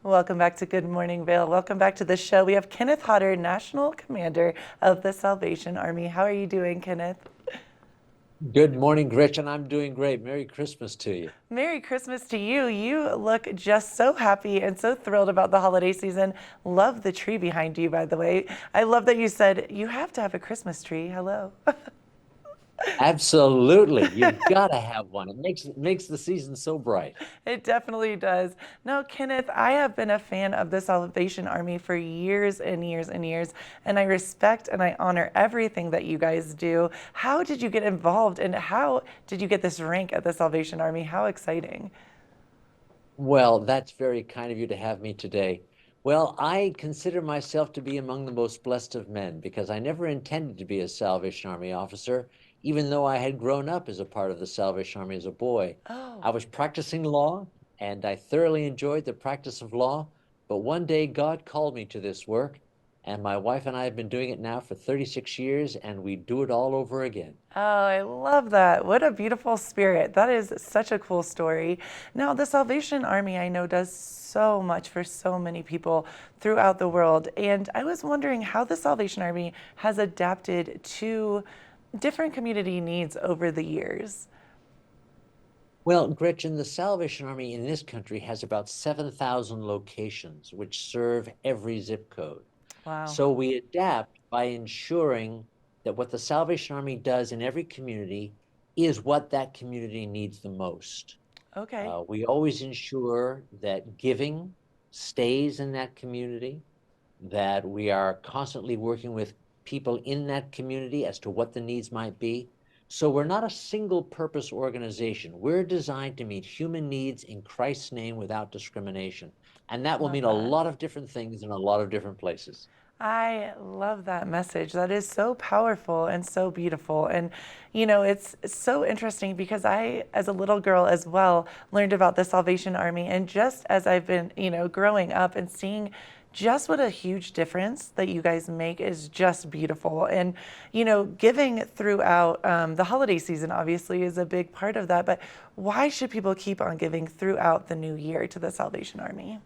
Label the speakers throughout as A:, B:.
A: Welcome back to Good Morning Vail. Welcome back to the show. We have Kenneth Hodder, National Commander of the Salvation Army. How are you doing, Kenneth?
B: Good morning, Gretchen. I'm doing great. Merry Christmas to you.
A: Merry Christmas to you. You look just so happy and so thrilled about the holiday season. Love the tree behind you, by the way. I love that you said you have to have a Christmas tree. Hello.
B: Absolutely. You've got to have one. It makes the season so bright.
A: It definitely does. No, Kenneth, I have been a fan of the Salvation Army for years and years and years, and I respect and I honor everything that you guys do. How did you get involved and how did you get this rank at the Salvation Army? How exciting.
B: Well, that's very kind of you to have me today. Well, I consider myself to be among the most blessed of men because I never intended to be a Salvation Army officer, even though I had grown up as a part of the Salvation Army as a boy.
A: Oh,
B: I was practicing law and I thoroughly enjoyed the practice of law, but one day God called me to this work, and my wife and I have been doing it now for 36 years, and we do it all over again.
A: oh, I love that. What a beautiful spirit. That is such a cool story. Now, the Salvation Army, I know, does so much for so many people throughout the world. And I was wondering how the Salvation Army has adapted to different community needs over the years.
B: Well, Gretchen, the Salvation Army in this country has about 7,000 locations which serve every zip code.
A: Wow.
B: So we adapt by ensuring that what the Salvation Army does in every community is what that community needs the most.
A: Okay.
B: We always ensure that giving stays in that community, that we are constantly working with people in that community as to what the needs might be. So we're not a single purpose organization. We're designed to meet human needs in Christ's name without discrimination. And that will
A: Love
B: mean a
A: that.
B: lot of different things in a lot of different places.
A: I love that message. That is so powerful and so beautiful. And, it's so interesting because I, as a little girl as well, learned about the Salvation Army. And just as I've been, growing up and seeing just what a huge difference that you guys make is just beautiful. And, giving throughout the holiday season obviously is a big part of that. But why should people keep on giving throughout the new year to the Salvation Army?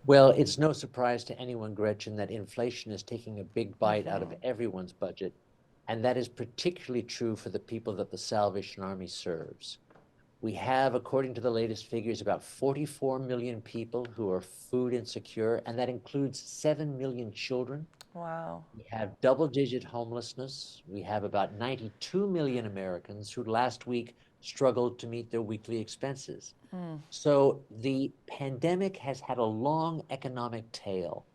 B: Well, it's no surprise to anyone, Gretchen, that inflation is taking a big bite out of everyone's budget. And that is particularly true for the people that the Salvation Army serves. We have, according to the latest figures, about 44 million people who are food insecure, and that includes 7 million children.
A: Wow.
B: We have double-digit homelessness. We have about 92 million Americans who last week struggled to meet their weekly expenses. So the pandemic has had a long economic tail,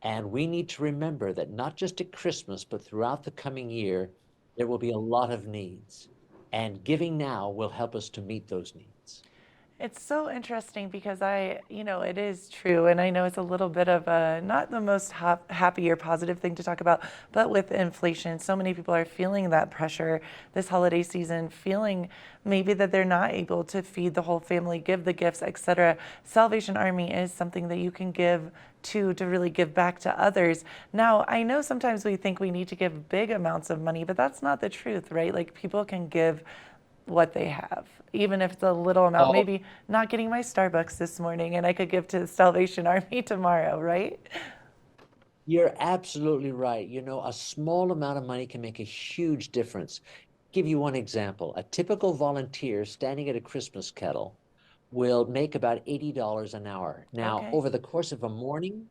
B: and we need to remember that not just at Christmas, but throughout the coming year, there will be a lot of needs. And giving now will help us to meet those needs.
A: It's so interesting because it is true. And I know it's a little bit of a not the most happy or positive thing to talk about, but with inflation, so many people are feeling that pressure this holiday season, feeling maybe that they're not able to feed the whole family, give the gifts, etc. Salvation Army is something that you can give to really give back to others. Now, I know sometimes we think we need to give big amounts of money, but that's not the truth, right? Like people can give what they have, even if it's a little amount.
B: Oh,
A: Maybe not getting my Starbucks this morning and I could give to the Salvation Army tomorrow, right?
B: you're absolutely right. You know, a small amount of money can make a huge difference. Give you one example. A typical volunteer standing at a Christmas kettle will make about $80 an hour. Now,
A: Okay.
B: over the course of a morning,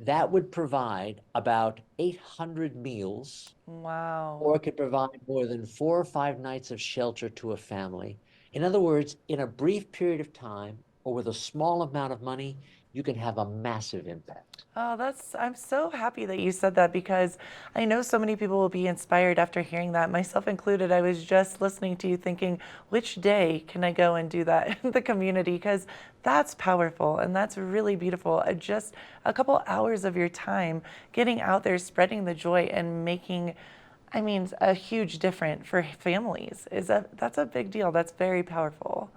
B: that would provide about 800 meals,
A: Wow.
B: or it could provide more than 4 or 5 nights of shelter to a family. In other words, in a brief period of time or with a small amount of money, you can have a massive impact.
A: Oh, I'm so happy that you said that because I know so many people will be inspired after hearing that, myself included. I was just listening to you thinking, which day can I go and do that in the community? Because that's powerful and that's really beautiful. Just a couple hours of your time getting out there, spreading the joy and making, a huge difference for families that's a big deal. That's very powerful.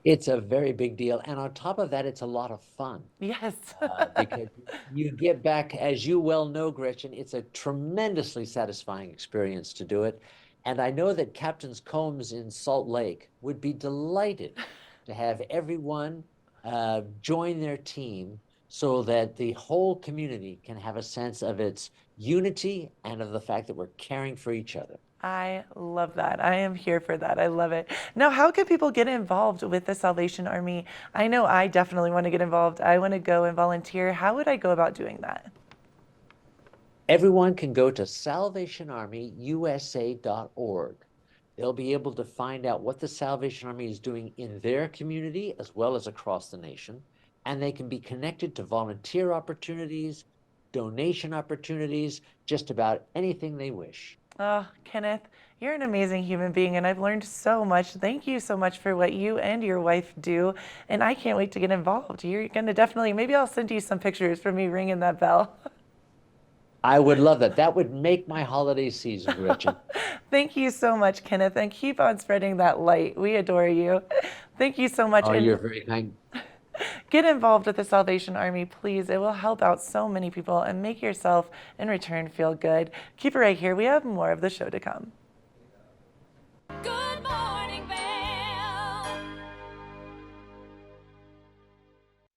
B: It's a very big deal. And on top of that, it's a lot of fun
A: Yes.
B: because you get back, as you well know, Gretchen, it's a tremendously satisfying experience to do it. And I know that Captain's Combs in Salt Lake would be delighted to have everyone join their team so that the whole community can have a sense of its unity and of the fact that we're caring for each other.
A: I love that. I am here for that. I love it. Now, how can people get involved with the Salvation Army? I know I definitely want to get involved. I want to go and volunteer. How would I go about doing that?
B: Everyone can go to salvationarmyusa.org. They'll be able to find out what the Salvation Army is doing in their community as well as across the nation. And they can be connected to volunteer opportunities, donation opportunities, just about anything they wish.
A: Oh, Kenneth, you're an amazing human being, and I've learned so much. Thank you so much for what you and your wife do, and I can't wait to get involved. You're going to definitely, maybe I'll send you some pictures from me ringing that bell.
B: I would love that. That would make my holiday season, Gretchen.
A: Thank you so much, Kenneth, and keep on spreading that light. We adore you. Thank you so much.
B: Oh,
A: And
B: you're very kind.
A: get involved with the Salvation Army, please. It will help out so many people and make yourself in return feel good. Keep it right here. We have more of the show to come.